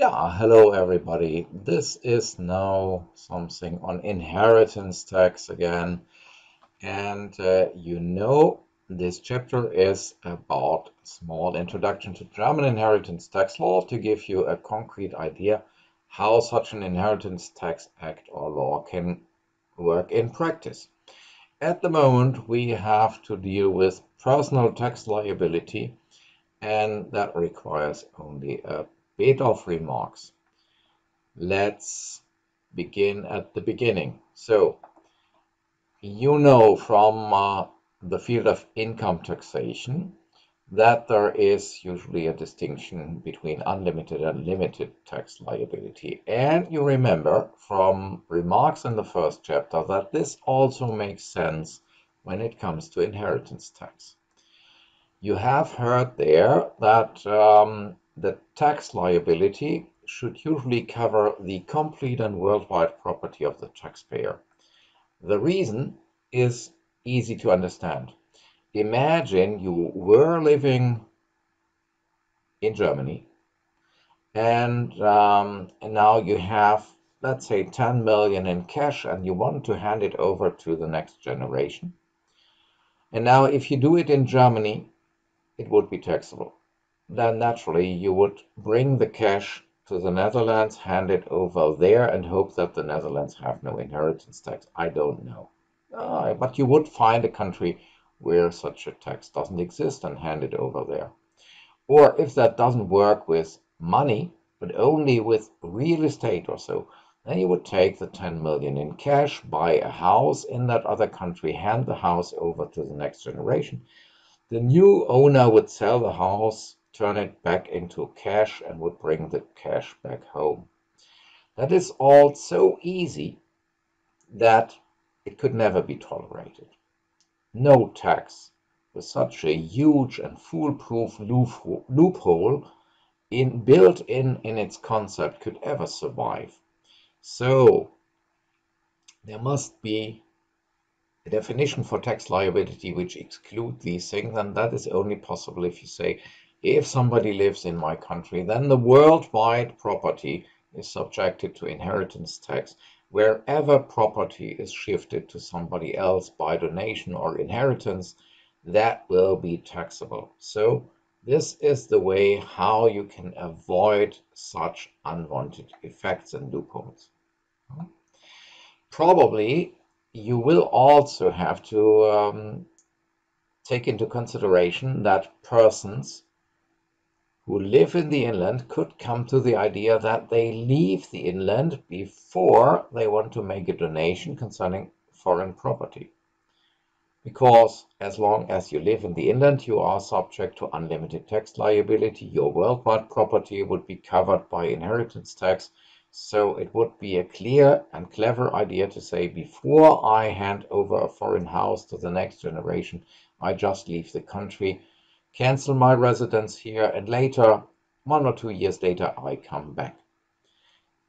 Hello everybody. This is now something on inheritance tax again. This chapter is about a small introduction to German inheritance tax law to give you a concrete idea how such an inheritance tax act or law can work in practice. At the moment, we have to deal with personal tax liability, and that requires only a bit of remarks. Let's begin at the beginning. So, you know from the field of income taxation that there is usually a distinction between unlimited and limited tax liability. And you remember from remarks in the first chapter that this also makes sense when it comes to inheritance tax. You have heard there that the tax liability should usually cover the complete and worldwide property of the taxpayer. The reason is easy to understand. Imagine you were living in Germany and now you have, let's say, 10 million in cash and you want to hand it over to the next generation. And now if you do it in Germany, it would be taxable. Then naturally you would bring the cash to the Netherlands, hand it over there, and hope that the Netherlands have no inheritance tax. I don't know. But you would find a country where such a tax doesn't exist and hand it over there. Or if that doesn't work with money, but only with real estate or so, then you would take the 10 million in cash, buy a house in that other country, hand the house over to the next generation. The new owner would sell the house, turn it back into cash, and would bring the cash back home. That is all so easy that it could never be tolerated. No tax with such a huge and foolproof loophole built in its concept could ever survive. So there must be a definition for tax liability which excludes these things, and that is only possible if you say, if somebody lives in my country, then the worldwide property is subjected to inheritance tax. Wherever property is shifted to somebody else by donation or inheritance, that will be taxable. So this is the way how you can avoid such unwanted effects and loopholes. Probably you will also have to take into consideration that persons who live in the inland could come to the idea that they leave the inland before they want to make a donation concerning foreign property. Because as long as you live in the inland, you are subject to unlimited tax liability. Your worldwide property would be covered by inheritance tax. So it would be a clear and clever idea to say, before I hand over a foreign house to the next generation, I just leave the country, cancel my residence here, and later, 1 or 2 years later, I come back.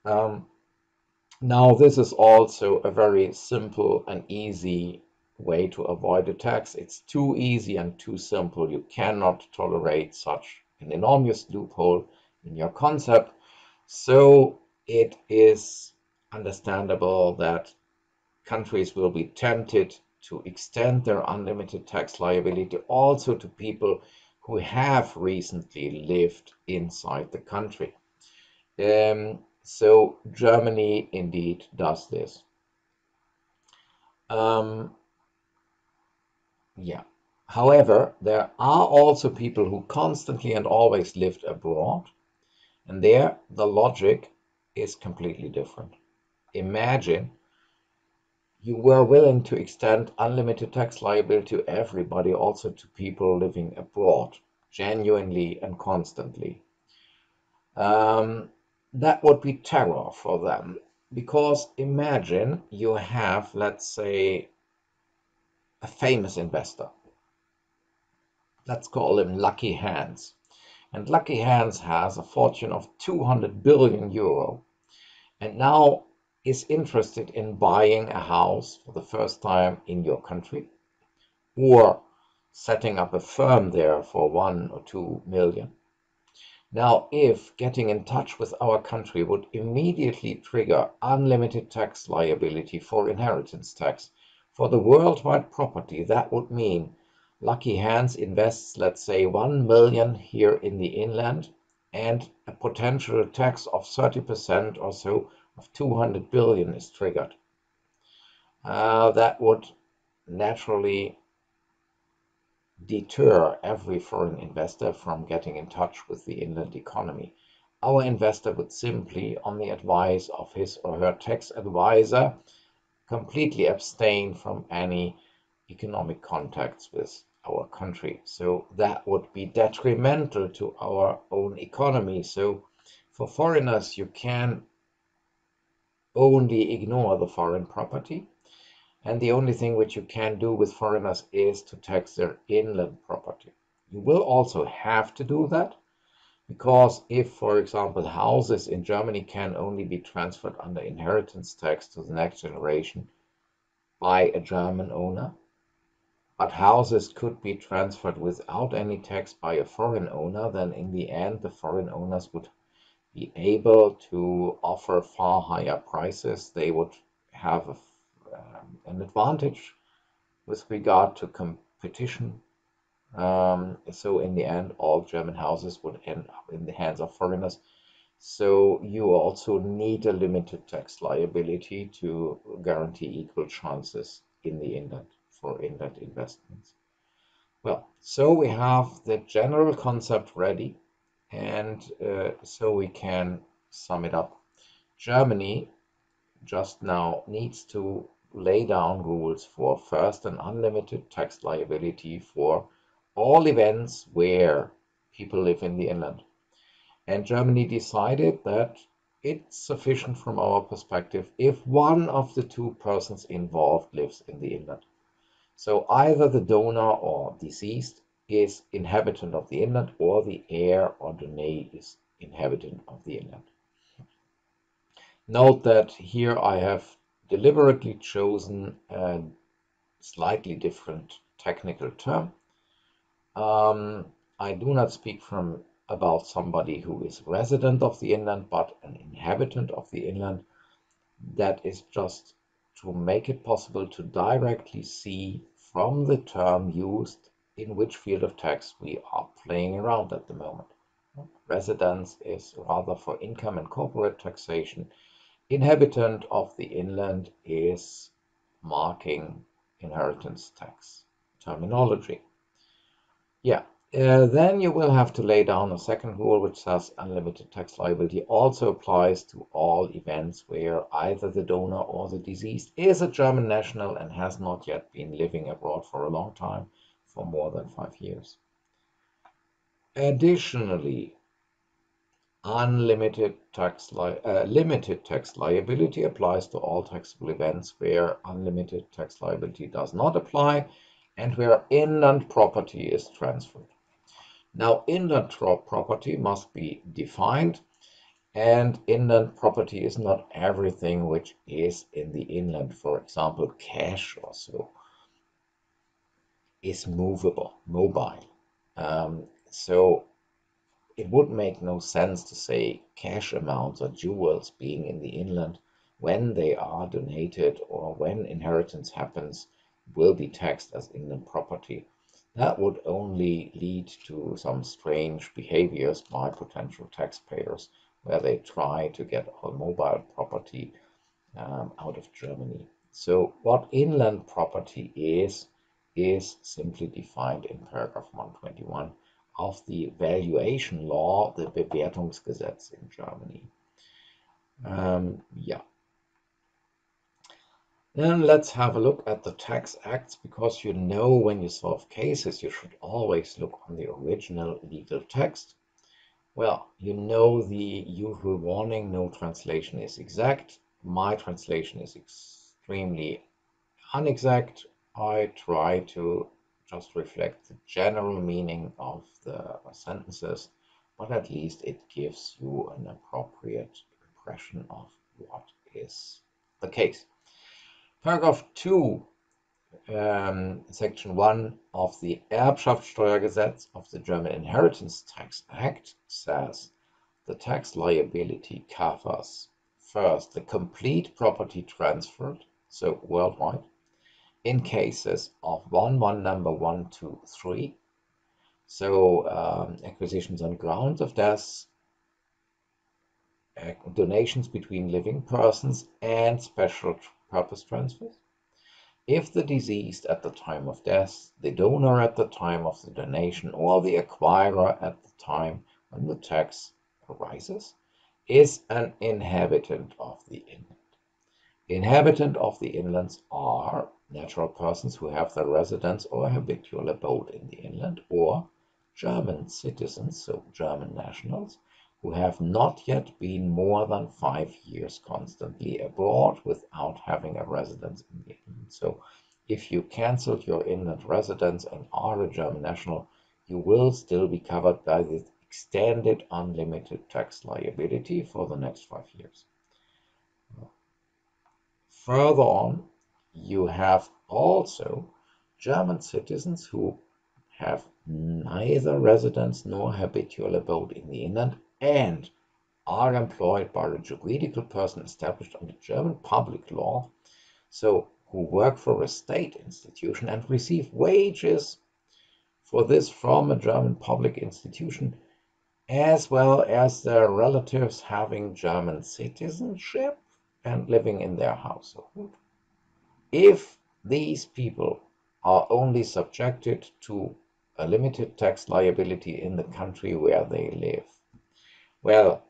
Now, this is also a very simple and easy way to avoid a tax. It's too easy and too simple. You cannot tolerate such an enormous loophole in your concept. So it is understandable that countries will be tempted to extend their unlimited tax liability also to people who have recently lived inside the country. So Germany indeed does this. However, there are also people who constantly and always lived abroad, and there the logic is completely different. Imagine you were willing to extend unlimited tax liability to everybody, also to people living abroad, genuinely and constantly. That would be terror for them, because imagine you have, let's say, a famous investor. Let's call him Lucky Hans. And Lucky Hans has a fortune of 200 billion euro and now is interested in buying a house for the first time in your country or setting up a firm there for 1 or 2 million. Now, if getting in touch with our country would immediately trigger unlimited tax liability for inheritance tax for the worldwide property, that would mean Lucky Hands invests, let's say, 1 million here in the inland, and a potential tax of 30% or so of 200 billion is triggered. That would naturally deter every foreign investor from getting in touch with the inland economy. Our investor would simply, on the advice of his or her tax advisor, completely abstain from any economic contacts with our country. So that would be detrimental to our own economy. So for foreigners, you can only ignore the foreign property. And the only thing which you can do with foreigners is to tax their inland property. You will also have to do that, because if, for example, houses in Germany can only be transferred under inheritance tax to the next generation by a German owner, but houses could be transferred without any tax by a foreign owner, then in the end the foreign owners would be able to offer far higher prices. They would have an advantage with regard to competition. So in the end, all German houses would end up in the hands of foreigners. So you also need a limited tax liability to guarantee equal chances in the inland for inland investments. Well, so we have the general concept ready, and so we can sum it up. Germany just now needs to lay down rules for first an unlimited tax liability for all events where people live in the inland. And Germany decided that it's sufficient from our perspective if one of the two persons involved lives in the inland. So either the donor or deceased is inhabitant of the inland, or the heir or donee is inhabitant of the inland. Note that here I have deliberately chosen a slightly different technical term. I do not speak about somebody who is resident of the inland, but an inhabitant of the inland. That is just to make it possible to directly see from the term used in which field of tax we are playing around at the moment. Residence is rather for income and corporate taxation. Inhabitant of the inland is marking inheritance tax terminology. Yeah, then you will have to lay down a second rule which says unlimited tax liability also applies to all events where either the donor or the deceased is a German national and has not yet been living abroad for a long time, for more than 5 years. Additionally, limited tax liability applies to all taxable events where unlimited tax liability does not apply and where inland property is transferred. Now, inland property must be defined, and inland property is not everything which is in the inland. For example, cash or so is mobile. So it would make no sense to say cash amounts or jewels being in the inland when they are donated or when inheritance happens will be taxed as inland property. That would only lead to some strange behaviors by potential taxpayers where they try to get all mobile property out of Germany. So what inland property is simply defined in paragraph 121 of the valuation law, the Bewertungsgesetz in Germany. Yeah. Then let's have a look at the tax acts, because when you solve cases, you should always look on the original legal text. Well, the usual warning, no translation is exact. My translation is extremely unexact. I try to just reflect the general meaning of the sentences, but at least it gives you an appropriate impression of what is the case. Paragraph 2 Section 1 of the Erbschaftssteuergesetz of the German Inheritance Tax Act says the tax liability covers first the complete property transferred, so worldwide, in cases of number 1, 2, 3, so acquisitions on grounds of death, donations between living persons, and special purpose transfers. If the deceased at the time of death, the donor at the time of the donation, or the acquirer at the time when the tax arises, is an inhabitant of the inland. Inhabitant of the inlands are natural persons who have their residence or habitual abode in the inland, or German citizens, so German nationals, who have not yet been more than 5 years constantly abroad without having a residence in the inland. So if you cancelled your inland residence and are a German national, you will still be covered by the extended unlimited tax liability for the next 5 years. Further on, you have also German citizens who have neither residence nor habitual abode in the inland and are employed by a juridical person established under German public law, so who work for a state institution and receive wages for this from a German public institution, as well as their relatives having German citizenship and living in their household. If these people are only subjected to a limited tax liability in the country where they live, well,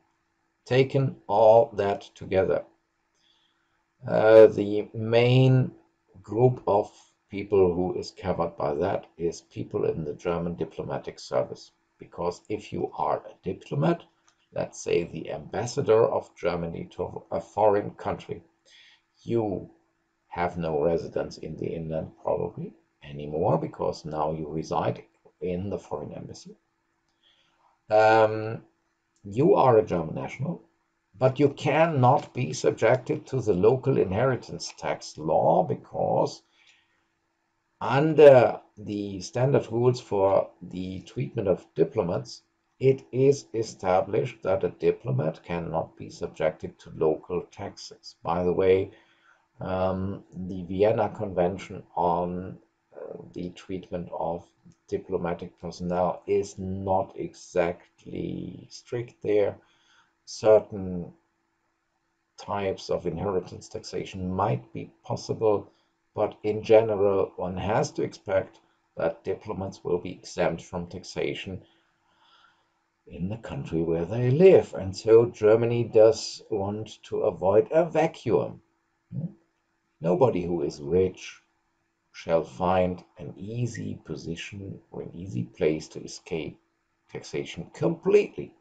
taken all that together, the main group of people who is covered by that is people in the German diplomatic service. Because if you are a diplomat, let's say the ambassador of Germany to a foreign country, you have no residence in the inland probably anymore because now you reside in the foreign embassy. You are a German national, but you cannot be subjected to the local inheritance tax law because under the standard rules for the treatment of diplomats, it is established that a diplomat cannot be subjected to local taxes. By the way, the Vienna Convention on the treatment of diplomatic personnel is not exactly strict there. Certain types of inheritance taxation might be possible, but in general, one has to expect that diplomats will be exempt from taxation in the country where they live. And so Germany does want to avoid a vacuum. Nobody who is rich shall find an easy position or an easy place to escape taxation completely.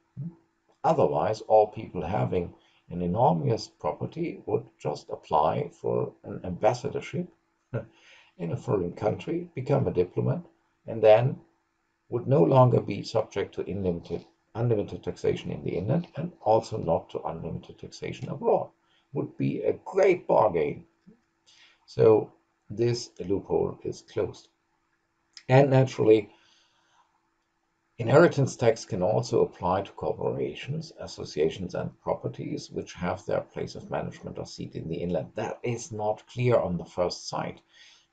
Otherwise, all people having an enormous property would just apply for an ambassadorship in a foreign country, become a diplomat, and then would no longer be subject to unlimited taxation in the inland and also not to unlimited taxation abroad. Would be a great bargain. So this loophole is closed. And naturally, inheritance tax can also apply to corporations, associations, and properties which have their place of management or seat in the inland. That is not clear on the first sight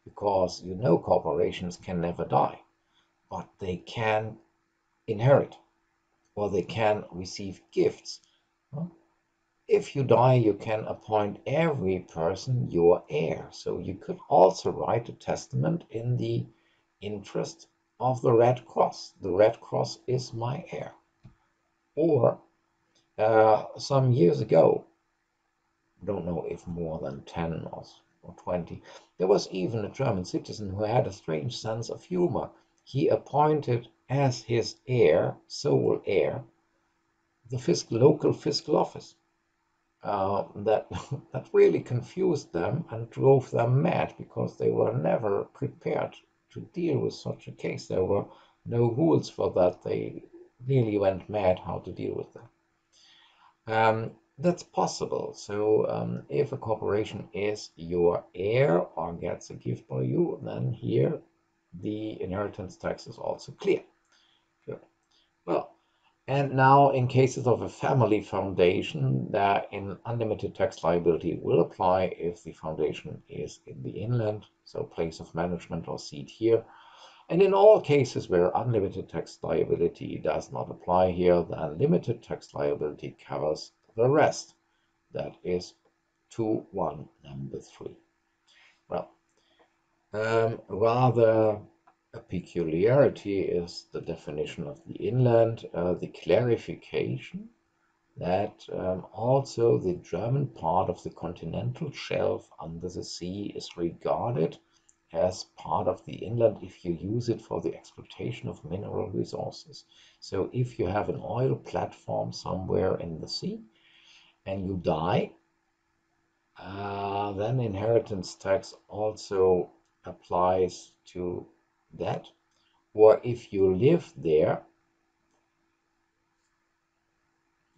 because corporations can never die, but they can inherit or they can receive gifts. If you die, you can appoint every person your heir. So you could also write a testament in the interest of the Red Cross. The Red Cross is my heir. Or some years ago, don't know if more than 10 or 20, there was even a German citizen who had a strange sense of humor. He appointed as his heir, sole heir, the local fiscal office. That really confused them and drove them mad because they were never prepared to deal with such a case. There were no rules for that. They nearly went mad how to deal with that. That's possible. So if a corporation is your heir or gets a gift by you, then here the inheritance tax is also clear. Good. Well, and now in cases of a family foundation, an unlimited tax liability will apply if the foundation is in the inland, so place of management or seat here. And in all cases where unlimited tax liability does not apply here, the unlimited tax liability covers the rest. That is 2.1, number 3. Well, rather a peculiarity is the definition of the inland, the clarification that also the German part of the continental shelf under the sea is regarded as part of the inland if you use it for the exploitation of mineral resources. So if you have an oil platform somewhere in the sea and you die, then inheritance tax also applies to that. Or if you live there,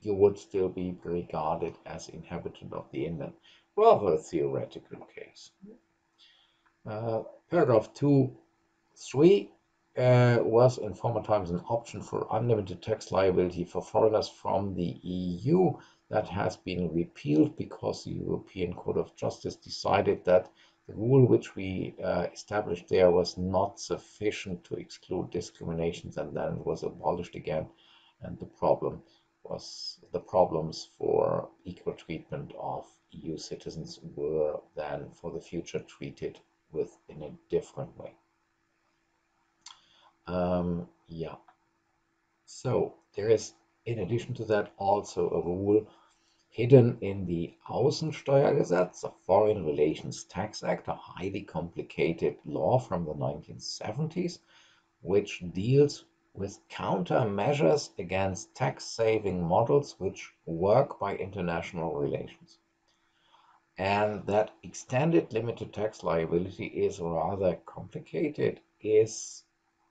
you would still be regarded as inhabitant of the inland. Rather a theoretical case. Paragraph 2.3 was in former times an option for unlimited tax liability for foreigners from the EU. That has been repealed because the European Court of Justice decided that the rule which we established there was not sufficient to exclude discriminations, and then it was abolished again. And the problems for equal treatment of EU citizens were then for the future treated in a different way. Yeah. So there is, in addition to that, also a rule hidden in the Außensteuergesetz, the Foreign Relations Tax Act, a highly complicated law from the 1970s, which deals with countermeasures against tax-saving models which work by international relations. And that extended limited tax liability is rather complicated, is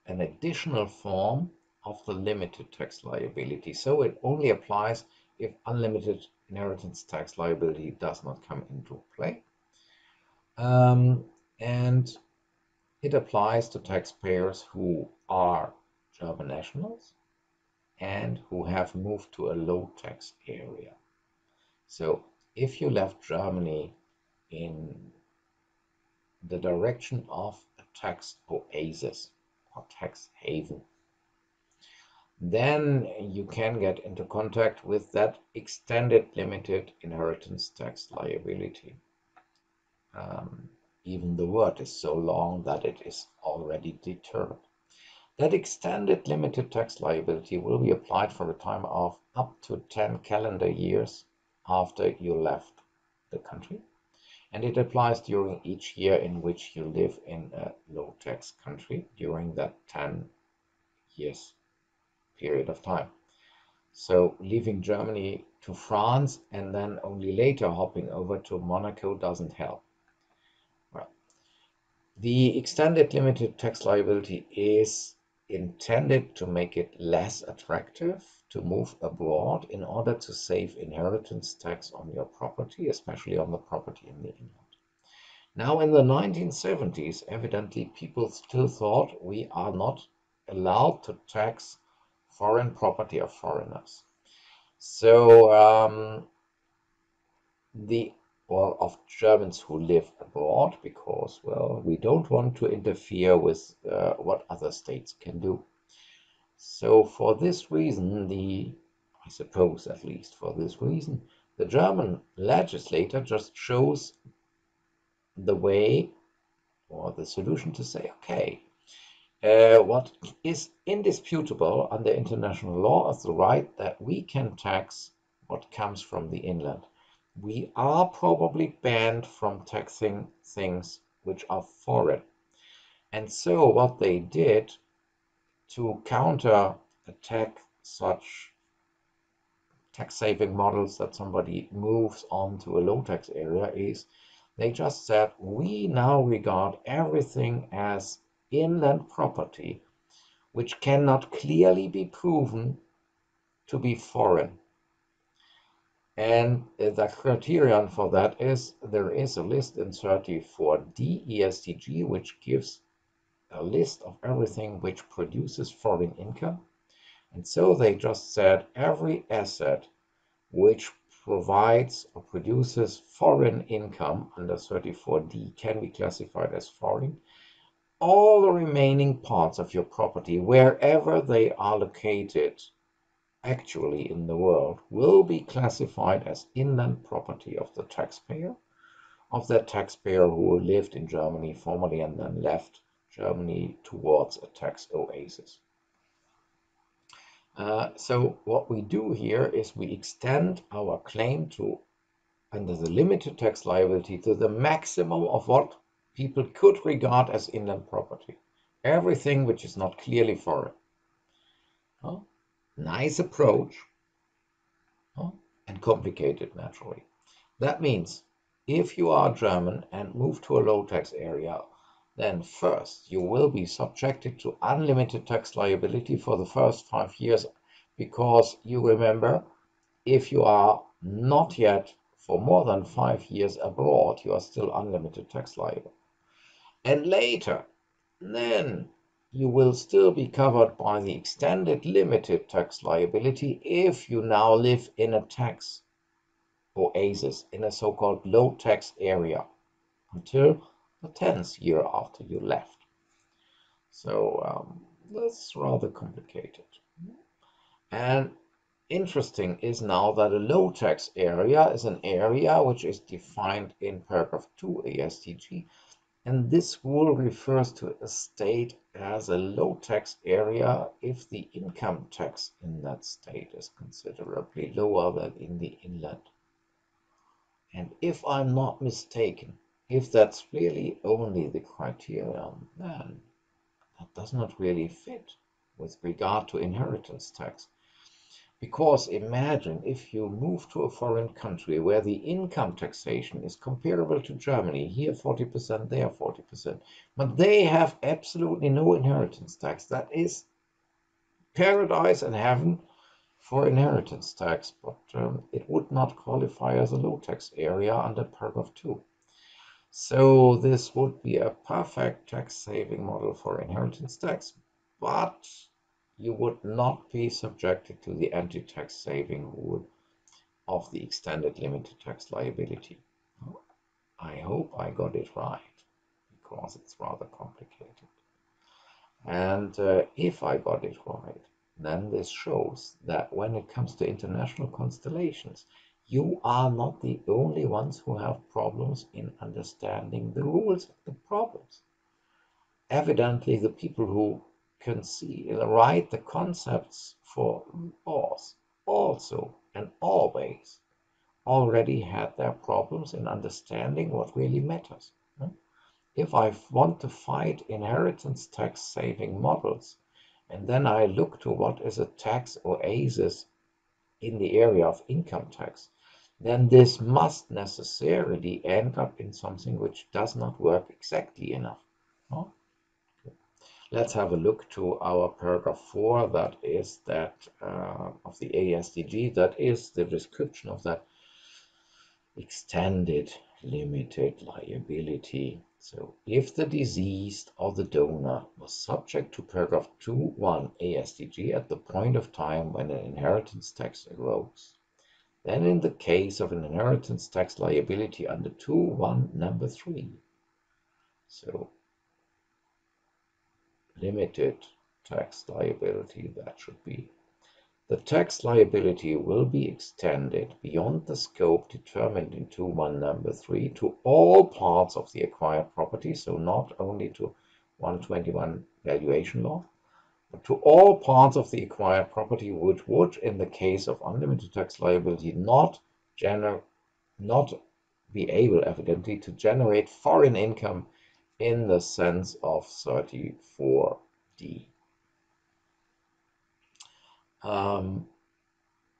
an additional form of the limited tax liability. So it only applies if unlimited inheritance tax liability does not come into play. And it applies to taxpayers who are German nationals and who have moved to a low tax area. So if you left Germany in the direction of a tax oasis or tax haven, then you can get into contact with that extended limited inheritance tax liability. Even the word is so long that it is already determined. That extended limited tax liability will be applied for a time of up to 10 calendar years after you left the country, and it applies during each year in which you live in a low tax country during that 10 years period of time. So leaving Germany to France and then only later hopping over to Monaco doesn't help. Well, the extended limited tax liability is intended to make it less attractive to move abroad in order to save inheritance tax on your property, especially on the property in the inland. Now, in the 1970s, evidently people still thought we are not allowed to tax foreign property of foreigners. So of Germans who live abroad, because, well, we don't want to interfere with what other states can do. So for this reason, I suppose at least for this reason, the German legislator just chose the way or the solution to say, okay, what is indisputable under international law is the right that we can tax what comes from the inland. We are probably banned from taxing things which are foreign. And so what they did to counter-attack such tax-saving models that somebody moves on to a low-tax area is they just said, we now regard everything as inland property which cannot clearly be proven to be foreign. And the criterion for that is there is a list in 34D ESTG which gives a list of everything which produces foreign income. And so they just said every asset which provides or produces foreign income under 34D can be classified as foreign. All the remaining parts of your property, wherever they are located actually in the world, will be classified as inland property of the taxpayer, of that taxpayer who lived in Germany formerly and then left Germany towards a tax oasis. So what we do here is we extend our claim to, under the limited tax liability, to the maximum of what people could regard as inland property. Everything which is not clearly foreign. Nice approach, and complicated naturally. That means if you are German and move to a low tax area, then first you will be subjected to unlimited tax liability for the first 5 years, because you remember, if you are not yet for more than 5 years abroad, you are still unlimited tax liable. And later, then you will still be covered by the extended limited tax liability if you now live in a tax oasis, in a so-called low tax area, until the 10th year after you left. So that's rather complicated. And interesting is now that a low tax area is an area which is defined in paragraph 2 AStG, and this rule refers to a state as a low tax area if the income tax in that state is considerably lower than in the inland. And if I'm not mistaken, if that's really only the criterion, then that does not really fit with regard to inheritance tax. Because imagine if you move to a foreign country where the income taxation is comparable to Germany, here 40%, there 40%, but they have absolutely no inheritance tax. That is paradise and heaven for inheritance tax, but it would not qualify as a low tax area under paragraph 2. So this would be a perfect tax saving model for inheritance tax, but you would not be subjected to the anti-tax saving rule of the extended limited tax liability. I hope I got it right, because it's rather complicated. And if I got it right, then this shows that when it comes to international constellations, you are not the only ones who have problems in understanding the rules of the problems. Evidently, the people who can write the concepts for laws also and always already had their problems in understanding what really matters. If I want to fight inheritance tax saving models, and then I look to what is a tax oasis in the area of income tax, then this must necessarily end up in something which does not work exactly enough. Let's have a look to our paragraph 4, that is that of the AStG, that is the description of that extended limited liability. So if the deceased or the donor was subject to paragraph 2.1 AStG at the point of time when an inheritance tax arose, then in the case of an inheritance tax liability under 2.1 number 3, so limited tax liability, that should be, the tax liability will be extended beyond the scope determined in 2.1 number 3 to all parts of the acquired property, so not only to 121 valuation law, but to all parts of the acquired property which would, in the case of unlimited tax liability, not be able, evidently, to generate foreign income in the sense of 34D.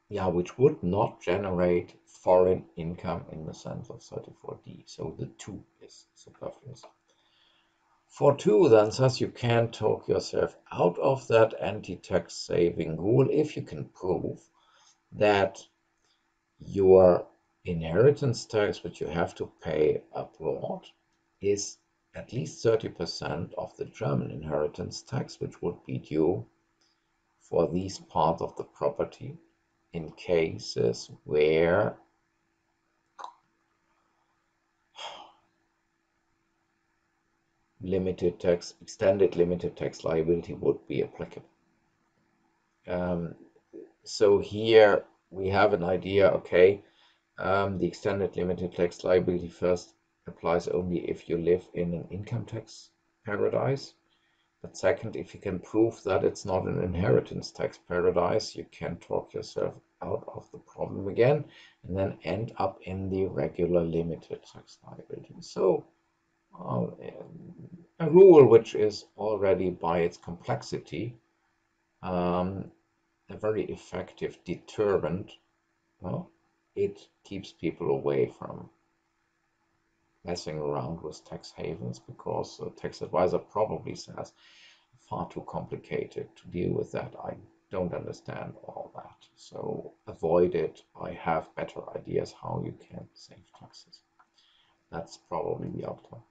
Which would not generate foreign income in the sense of 34D. So the 2 is superfluous. For 2 then says you can talk yourself out of that anti-tax saving rule if you can prove that your inheritance tax, which you have to pay abroad, is at least 30% of the German inheritance tax, which would be due for these parts of the property in cases where extended limited tax liability would be applicable. So here we have an idea, okay, the extended limited tax liability first applies only if you live in an income tax paradise. But second, if you can prove that it's not an inheritance tax paradise, you can talk yourself out of the problem again and then end up in the regular limited tax liability. So a rule which is already by its complexity a very effective deterrent. Well, it keeps people away from messing around with tax havens, because the tax advisor probably says far too complicated to deal with that. I don't understand all that. So avoid it. I have better ideas how you can save taxes. That's probably the outcome.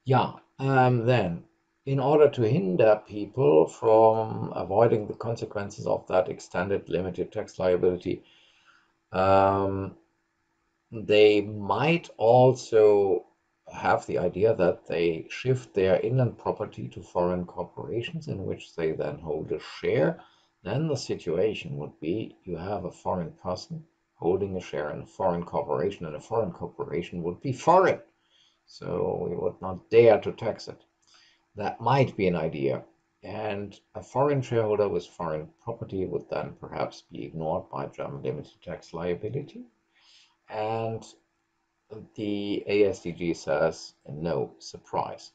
Yeah, then in order to hinder people from avoiding the consequences of that extended limited tax liability, they might also have the idea that they shift their inland property to foreign corporations in which they then hold a share. Then the situation would be you have a foreign person holding a share in a foreign corporation, and a foreign corporation would be foreign. So we would not dare to tax it. That might be an idea. And a foreign shareholder with foreign property would then perhaps be ignored by German limited tax liability. And the AStG says, no surprise.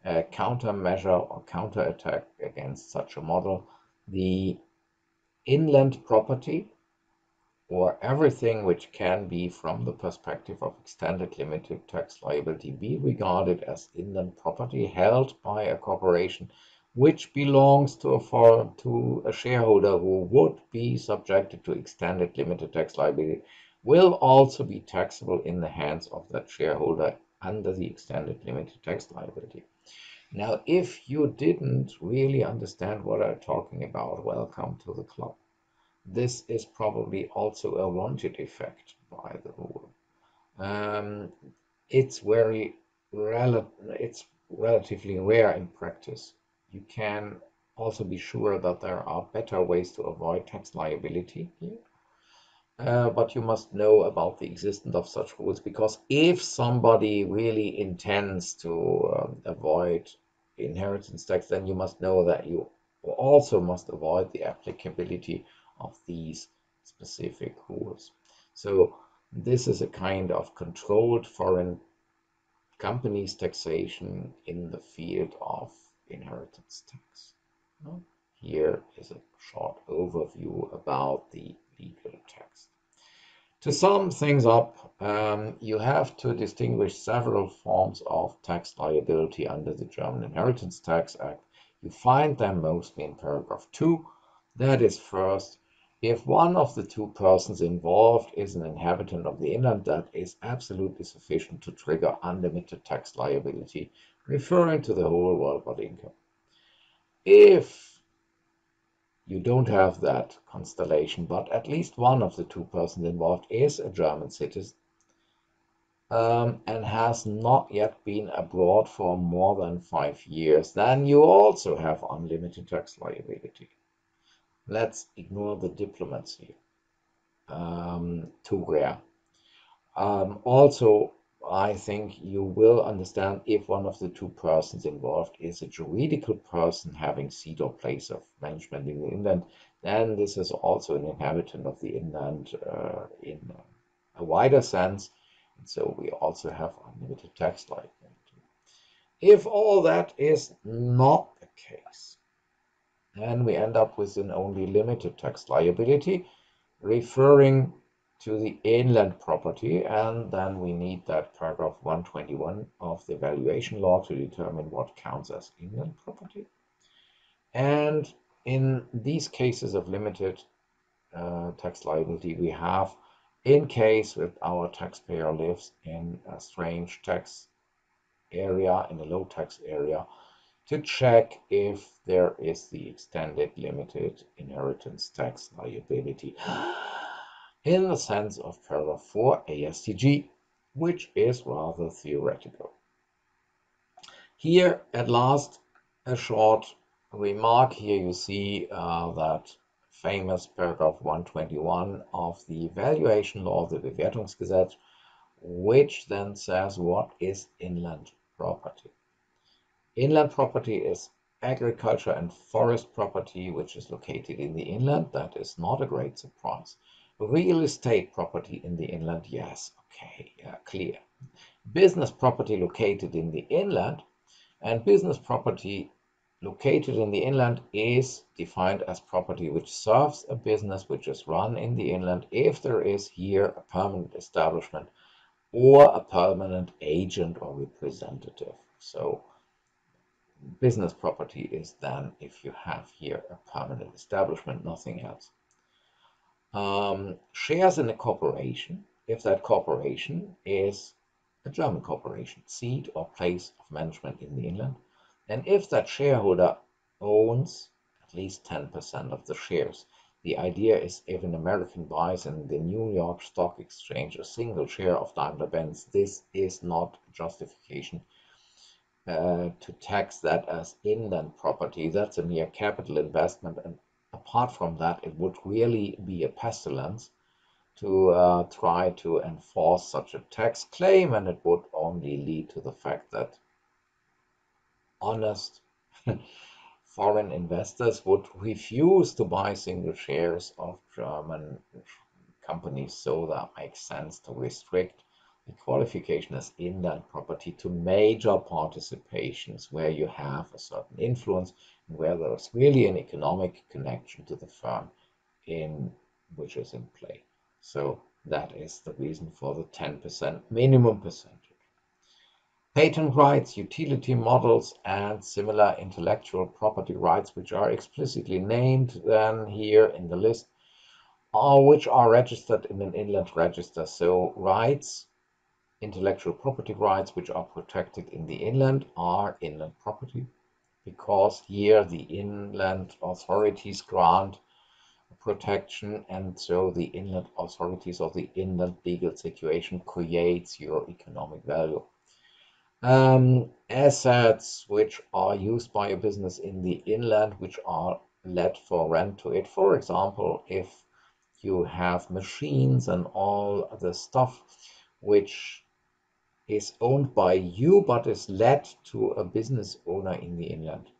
A countermeasure or counterattack against such a model, the inland property, or everything which can be, from the perspective of extended limited tax liability, be regarded as inland property held by a corporation which belongs to a shareholder who would be subjected to extended limited tax liability, will also be taxable in the hands of that shareholder under the extended limited tax liability. Now, if you didn't really understand what I'm talking about, welcome to the club. This is probably also a wanted effect by the rule. It's relatively rare in practice. You can also be sure that there are better ways to avoid tax liability here. But you must know about the existence of such rules, because if somebody really intends to avoid inheritance tax, then you must know that you also must avoid the applicability of these specific rules. So this is a kind of controlled foreign companies taxation in the field of inheritance tax. Here is a short overview about the legal text. To sum things up, you have to distinguish several forms of tax liability under the German Inheritance Tax Act. You find them mostly in paragraph 2. That is, first, if one of the two persons involved is an inhabitant of the inland, that is absolutely sufficient to trigger unlimited tax liability, referring to the whole worldwide income. If you don't have that constellation, but at least one of the two persons involved is a German citizen and has not yet been abroad for more than 5 years, then you also have unlimited tax liability. Let's ignore the diplomats here. Too rare. Also, I think you will understand if one of the two persons involved is a juridical person having seat or place of management in the inland, then this is also an inhabitant of the inland in a wider sense. And so we also have unlimited tax liability. If all that is not the case, then we end up with an only limited tax liability referring to the inland property, and then we need that paragraph 121 of the valuation law to determine what counts as inland property. And in these cases of limited tax liability we have in case that our taxpayer lives in a strange tax area, in a low tax area, to check if there is the extended limited inheritance tax liability in the sense of paragraph 4 AStG, which is rather theoretical. Here, at last, a short remark. Here you see that famous paragraph 121 of the valuation law, the Bewertungsgesetz, which then says what is inland property. Inland property is agriculture and forest property which is located in the inland. That is not a great surprise. Real estate property in the inland, yes, okay, yeah, clear. Business property located in the inland, and business property located in the inland is defined as property which serves a business which is run in the inland if there is here a permanent establishment or a permanent agent or representative. So business property is then if you have here a permanent establishment, nothing else. Shares in a corporation, if that corporation is a German corporation, seat or place of management in the inland, and if that shareholder owns at least 10% of the shares. The idea is if an American buys in the New York Stock Exchange a single share of Daimler-Benz, this is not justification to tax that as inland property. That's a mere capital investment, and apart from that, it would really be a pestilence to try to enforce such a tax claim, and it would only lead to the fact that honest foreign investors would refuse to buy single shares of German companies, so that makes sense to restrict the qualification as inland property to major participations where you have a certain influence and where there is really an economic connection to the firm in which is in play. So that is the reason for the 10% minimum percentage. Patent rights, utility models, and similar intellectual property rights, which are explicitly named then here in the list, which are registered in an inland register. So rights, intellectual property rights, which are protected in the inland, are inland property, because here the inland authorities grant protection, and so the inland authorities or the inland legal situation creates your economic value. Assets which are used by a business in the inland, which are let for rent to it. For example, if you have machines and all the stuff which is owned by you but is let to a business owner in the inland,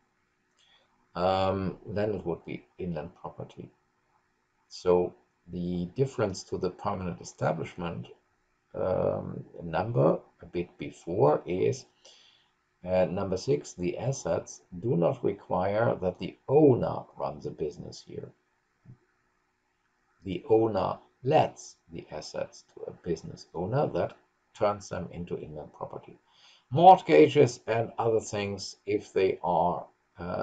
then it would be inland property. So the difference to the permanent establishment number a bit before is number 6, the assets do not require that the owner runs a business here. The owner lets the assets to a business owner that turns them into inland property. Mortgages and other things, if they are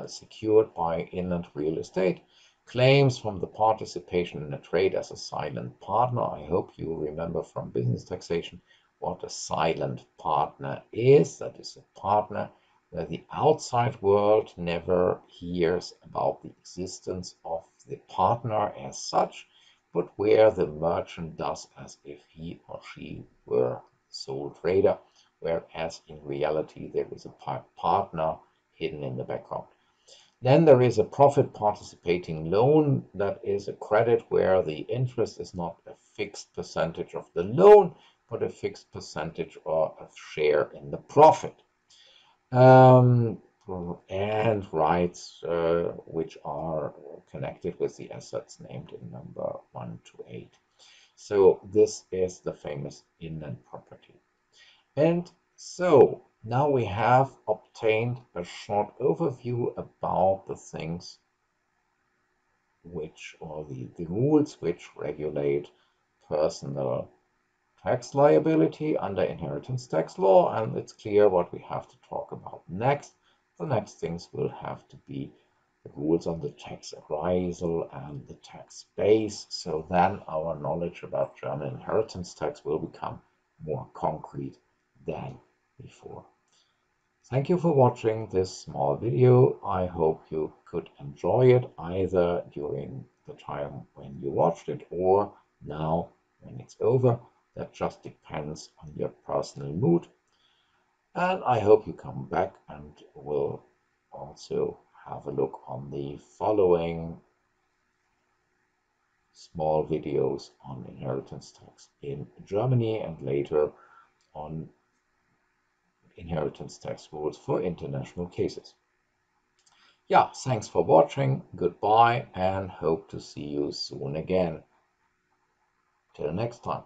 secured by inland real estate, claims from the participation in a trade as a silent partner. I hope you remember from business taxation what a silent partner is. That is a partner where the outside world never hears about the existence of the partner as such, but where the merchant does as if he or she were sole trader, whereas in reality there is a partner hidden in the background. Then there is a profit participating loan. That is a credit where the interest is not a fixed percentage of the loan, but a fixed percentage or a share in the profit. And rights which are connected with the assets named in number 1 to 8. So this is the famous inland property. And so now we have obtained a short overview about the things which, or the rules which regulate personal tax liability under inheritance tax law, and it's clear what we have to talk about next. The next things will have to be the rules on the tax appraisal and the tax base. So then our knowledge about German inheritance tax will become more concrete than before. Thank you for watching this small video. I hope you could enjoy it either during the time when you watched it or now when it's over. That just depends on your personal mood. And I hope you come back and will also have a look on the following small videos on inheritance tax in Germany and later on inheritance tax rules for international cases. Yeah, thanks for watching, goodbye, and hope to see you soon again. Till next time.